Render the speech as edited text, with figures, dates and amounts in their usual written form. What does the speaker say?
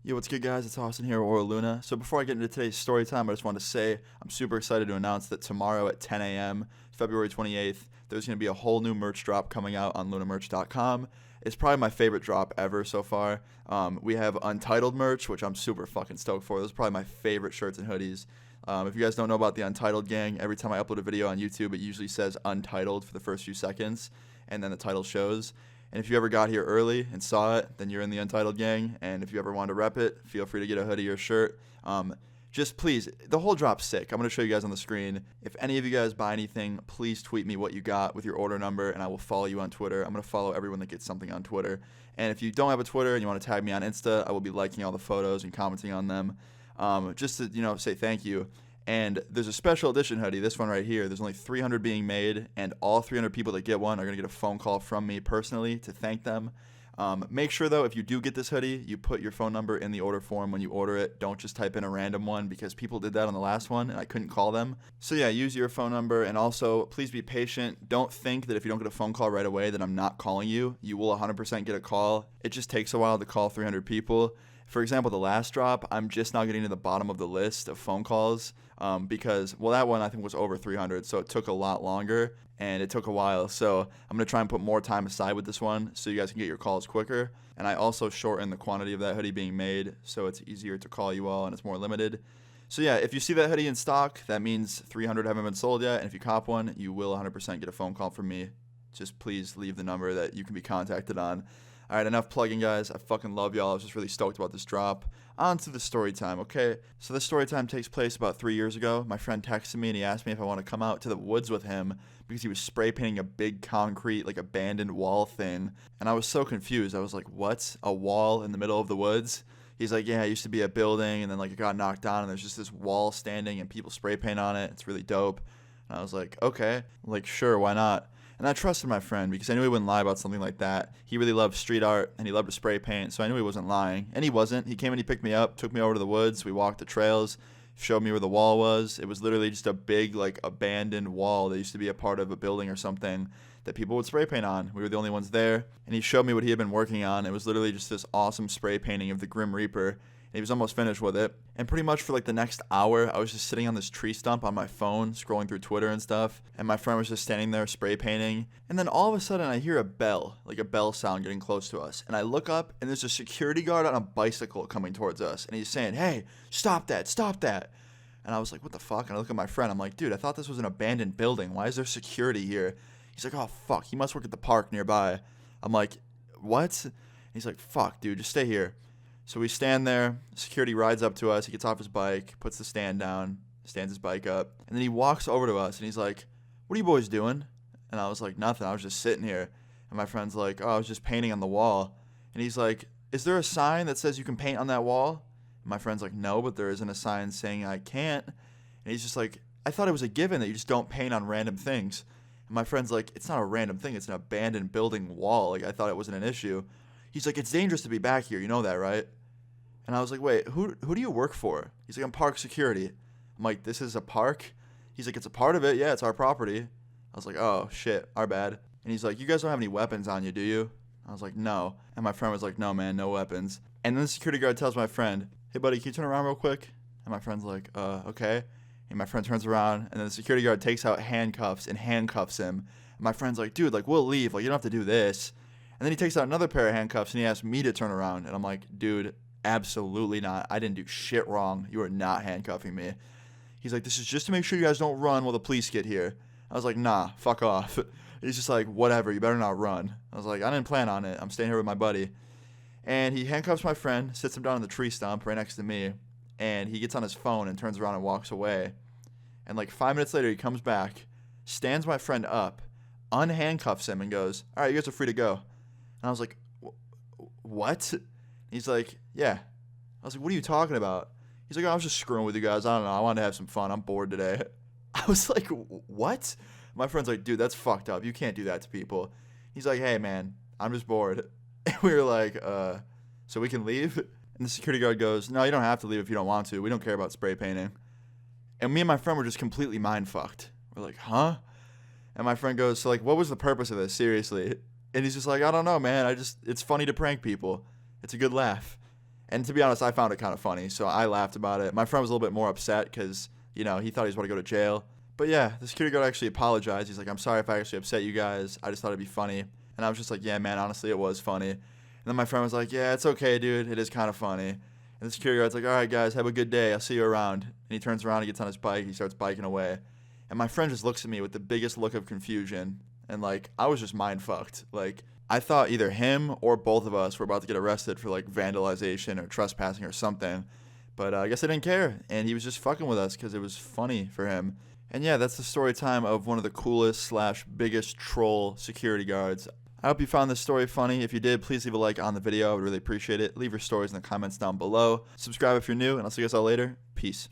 Yo, what's good, guys? It's Austin here, or Luna. So before I get into today's story time, I just want to say I'm super excited to announce that tomorrow at 10 a.m., February 28th, there's going to be a whole new merch drop coming out on lunamerch.com. It's probably my favorite drop ever so far. We have Untitled merch, which I'm super fucking stoked for. Those are probably my favorite shirts and hoodies. If you guys don't know about the Untitled gang, every time I upload a video on YouTube, it usually says Untitled for the first few seconds, and then the title shows. And if you ever got here early and saw it, then you're in the Untitled gang. And if you ever wanted to rep it, feel free to get a hoodie or shirt. Just please, the whole drop's sick. I'm going to show you guys on the screen. If any of you guys buy anything, please tweet me what you got with your order number, and I will follow you on Twitter. I'm going to follow everyone that gets something on Twitter. And if you don't have a Twitter and you want to tag me on Insta, I will be liking all the photos and commenting on them, just to, say thank you. And there's a special edition hoodie, this one right here. There's only 300 being made, and all 300 people that get one are going to get a phone call from me personally to thank them. Make sure, though, if you do get this hoodie, you put your phone number in the order form when you order it. Don't just type in a random one, because people did that on the last one, and I couldn't call them. So, yeah, use your phone number, and also, please be patient. Don't think that if you don't get a phone call right away that I'm not calling you. You will 100% get a call. It just takes a while to call 300 people. For example, the last drop, I'm just now getting to the bottom of the list of phone calls because, that one I think was over 300, so it took a lot longer, and it took a while. So I'm going to try and put more time aside with this one so you guys can get your calls quicker. And I also shorten the quantity of that hoodie being made so it's easier to call you all and it's more limited. So yeah, if you see that hoodie in stock, that means 300 haven't been sold yet, and if you cop one, you will 100% get a phone call from me. Just please leave the number that you can be contacted on. All right, enough plugging, guys. I fucking love y'all. I was just really stoked about this drop. On to the story time, okay? So this story time takes place about 3 years ago. My friend texted me and he asked me if I want to come out to the woods with him because he was spray painting a big concrete, abandoned wall thing. And I was so confused. I was like, what? A wall in the middle of the woods? He's like, yeah, it used to be a building, and then it got knocked down, and there's just this wall standing, and people spray paint on it. It's really dope. And I was like, okay, sure, why not? And I trusted my friend because I knew he wouldn't lie about something like that. He really loved street art, and he loved to spray paint, so I knew he wasn't lying. And he wasn't. He came and he picked me up, took me over to the woods. We walked the trails, showed me where the wall was. It was literally just a big, abandoned wall that used to be a part of a building or something that people would spray paint on. We were the only ones there. And he showed me what he had been working on. It was literally just this awesome spray painting of the Grim Reaper. He was almost finished with it. And pretty much for the next hour, I was just sitting on this tree stump on my phone, scrolling through Twitter and stuff. And my friend was just standing there spray painting. And then all of a sudden I hear a bell, a bell sound getting close to us. And I look up and there's a security guard on a bicycle coming towards us. And he's saying, hey, stop that, stop that. And I was like, what the fuck? And I look at my friend. I'm like, dude, I thought this was an abandoned building. Why is there security here? He's like, oh, fuck, he must work at the park nearby. I'm like, what? And he's like, fuck, dude, just stay here. So we stand there, security rides up to us, he gets off his bike, puts the stand down, stands his bike up, and then he walks over to us and he's like, what are you boys doing? And I was like, nothing, I was just sitting here. And my friend's like, oh, I was just painting on the wall. And he's like, is there a sign that says you can paint on that wall? And my friend's like, no, but there isn't a sign saying I can't. And he's just like, I thought it was a given that you just don't paint on random things. And my friend's like, it's not a random thing, it's an abandoned building wall, I thought it wasn't an issue. He's like, it's dangerous to be back here, you know that, right? And I was like, wait, who do you work for? He's like, I'm park security. I'm like, this is a park? He's like, it's a part of it. Yeah, it's our property. I was like, oh, shit, our bad. And he's like, you guys don't have any weapons on you, do you? I was like, no. And my friend was like, no, man, no weapons. And then the security guard tells my friend, hey, buddy, can you turn around real quick? And my friend's like, okay. And my friend turns around, and then the security guard takes out handcuffs and handcuffs him. And my friend's like, dude, we'll leave. You don't have to do this. And then he takes out another pair of handcuffs, and he asks me to turn around. And I'm like, dude, absolutely not. I didn't do shit wrong. You are not handcuffing me. He's like, this is just to make sure you guys don't run while the police get here. I was like, nah, fuck off. He's just like, whatever, you better not run. I was like, I didn't plan on it. I'm staying here with my buddy. And he handcuffs my friend, sits him down on the tree stump right next to me, and he gets on his phone and turns around and walks away. And 5 minutes later, he comes back, stands my friend up, unhandcuffs him, and goes, all right, you guys are free to go. And I was like, what? He's like, yeah. I was like, what are you talking about? He's like, oh, I was just screwing with you guys. I don't know. I wanted to have some fun. I'm bored today. I was like, what? My friend's like, dude, that's fucked up. You can't do that to people. He's like, hey, man, I'm just bored. And we were like, so we can leave? And the security guard goes, no, you don't have to leave if you don't want to. We don't care about spray painting. And me and my friend were just completely mind-fucked. We're like, huh? And my friend goes, so, what was the purpose of this? Seriously. And he's just like, I don't know, man. It's funny to prank people. It's a good laugh. And to be honest, I found it kind of funny, so I laughed about it. My friend was a little bit more upset because, he thought he was about to go to jail. But yeah, the security guard actually apologized. He's like, I'm sorry if I actually upset you guys. I just thought it'd be funny. And I was just like, yeah, man, honestly, it was funny. And then my friend was like, yeah, it's okay, dude. It is kind of funny. And the security guard's like, all right, guys, have a good day. I'll see you around. And he turns around, he gets on his bike, he starts biking away. And my friend just looks at me with the biggest look of confusion. And, like, I was just mind fucked. Like, I thought either him or both of us were about to get arrested for, like, vandalization or trespassing or something. But I guess I didn't care. And he was just fucking with us because it was funny for him. And yeah, that's the story time of one of the coolest / biggest troll security guards. I hope you found this story funny. If you did, please leave a like on the video. I would really appreciate it. Leave your stories in the comments down below. Subscribe if you're new, and I'll see you guys all later. Peace.